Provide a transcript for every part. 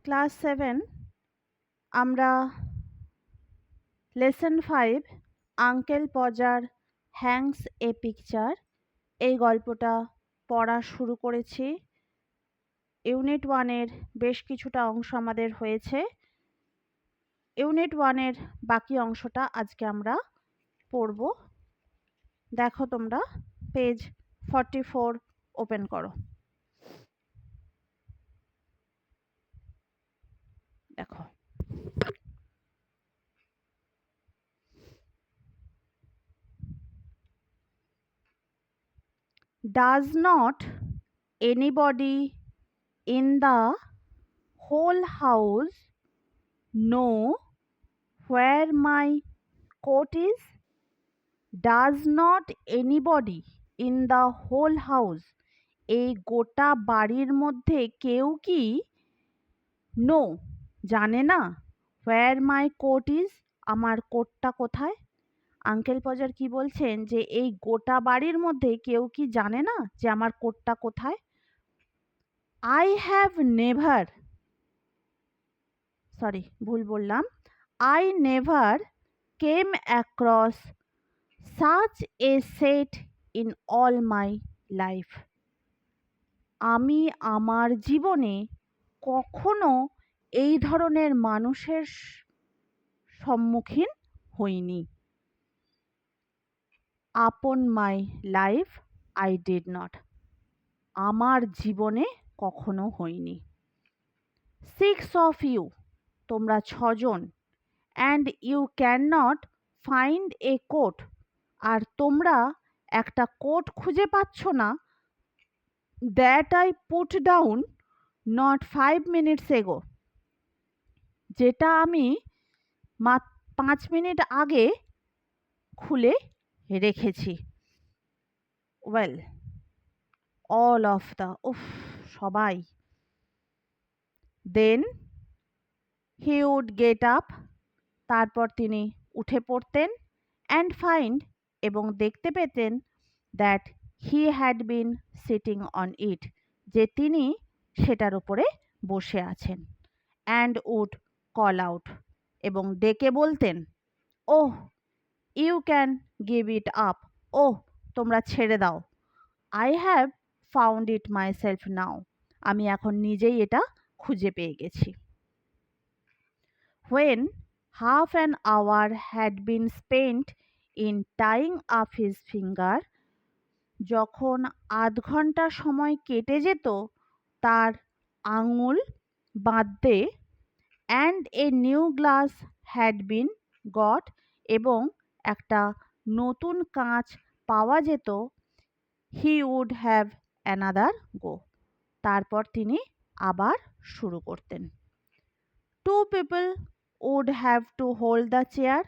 Class 7 আমরা lesson 5 uncle পজার Hanks a picture এই গল্পটা পড়া শুরু করেছি। ইউনিট 1-এর বেশ কিছুটা অংশ আমাদের হয়েছে। ইউনিট 1-এর বাকি অংশটা আজকে আমরা পড়ব। দেখো তোমরা পেজ 44 ওপেন করো। দেখো, does not anybody in the whole house know where my coat is? Does not anybody in the whole house, এই গোটা বাড়ির মধ্যে কেউ কি নো জানে না where my coat is, আমার কোটটা কোথায়? আঙ্কেল পজার কি বলছেন যে এই গোটা বাড়ির মধ্যে কেউ কি জানে না যে আমার কোটটা কোথায়? I have never, সরি ভুল বললাম, I never came across such a set in all my life. আমি আমার জীবনে কখনো এই ধরনের মানুষের সম্মুখীন হইনি। Upon my life I did not. আমার জীবনে কখনো হইনি। 6 of you, তোমরা 6 জন, and you cannot find a coat, আর তোমরা একটা কোট খুঁজে পাচ্ছ না, that I put down not 5 minutes ago, যেটা আমি 5 মিনিট আগে খুলে রেখেছি। ওয়েল, all of the, সবাই। Then he would get up, তারপর তিনি উঠে পড়তেন, অ্যান্ড ফাইন্ড, এবং দেখতে পেতেন, that he had been sitting on it, যে তিনি সেটার উপরে বসে আছেন। অ্যান্ড উড কল আউট, এবং ডেকে বলতেন, oh you can give it up, oh তোমরা ছেড়ে দাও। I have found it myself now, আমি এখন নিজেই এটা খুঁজে পেয়ে গেছি। When half an hour had been spent in tying up his finger, যখন আধ ঘন্টা সময় কেটে যেত তার আঙুল বাঁধতে, and a new glass had been got, এবং একটা নতুন কাঁচ পাওয়া যেত, he would have another go, তারপর তিনি আবার শুরু করতেন। 2 people would have to hold the chair,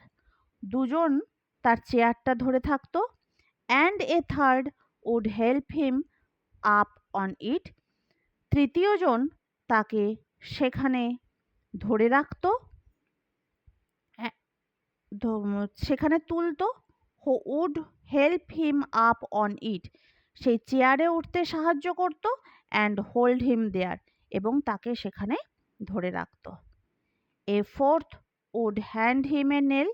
দুজন তার চেয়ারটা ধরে থাকতো, and a third would help him up on it, তৃতীয় জন তাকে সেখানে ধরে রাখতো, সেখানে তুলতো, who would help him up on it, সেই চেয়ারে উঠতে সাহায্য করত, and hold him there, এবং তাকে সেখানে ধরে রাখতো। A fourth would hand him a nail,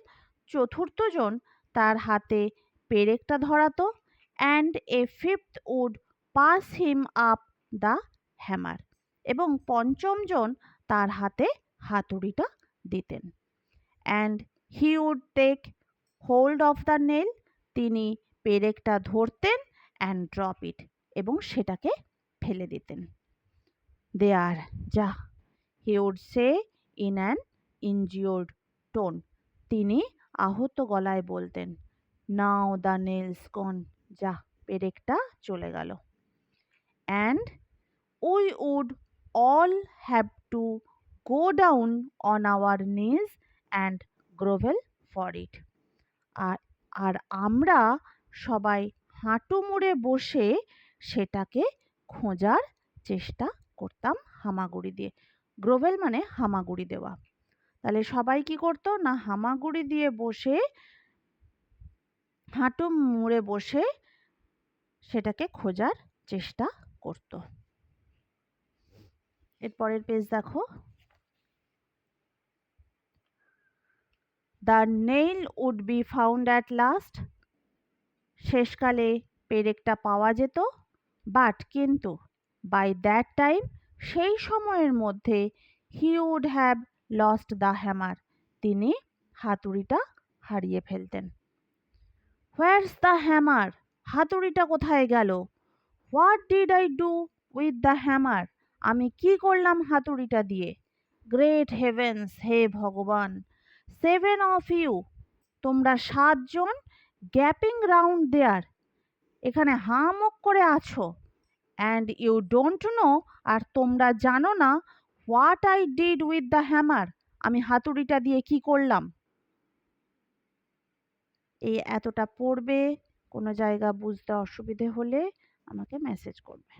চতুর্থ জন তার হাতে পেরেকটা ধরাতো, and a fifth would pass him up the hammer, এবং পঞ্চম জন তার হাতে হাতুড়িটা দিতেন। And he would take hold of the nail, তিনি পেরেকটা ধরতেন, and drop it, এবং সেটাকে ফেলে দিতেন। There, যা, he would say in an injured tone, তিনি আহত গলায় বলতেন, now the nails gone, যা, পেরেকটা চলে গেল। And we would all have to go down on our knees and grovel for it, আর আমরা সবাই হাঁটু মুড়ে বসে সেটাকে খোঁজার চেষ্টা করতাম হামাগুড়ি দিয়ে। গ্রোভেল মানে হামাগুড়ি দেওয়া। তাহলে সবাই কি করতো না, হামাগুড়ি দিয়ে বসে, হাঁটু মুড়ে বসে সেটাকে খোঁজার চেষ্টা করত। এরপরের পেজ দেখো। The nail would be found at last, শেষকালে পেরেকটা পাওয়া যেত। বাট কিন্তু বাই দ্যাট টাইম, সেই সময়ের মধ্যে, he would have lost the hammer, তিনি হাতুড়িটা হারিয়ে ফেলতেন। হোয়ারস দ্য হ্যামার, হাতুড়িটা কোথায় গেল? What did I do with the hammer, আমি কি করলাম হাতুড়িটা দিয়ে? গ্রেট হেভেন্স, হে ভগবান, 7 অফ ইউ, তোমরা 7 জন, গ্যাপিং রাউন্ড দেয়ার, এখানে হাঁ মুখ করে আছো। অ্যান্ড ইউ ডোন্ট নো, আর তোমরা জানো না, what I did with the hammer, আমি হাতুড়িটা দিয়ে কি করলাম। এই এতটা পড়বে, কোনো জায়গা বুঝতে অসুবিধে হলে আমাকে মেসেজ করবে।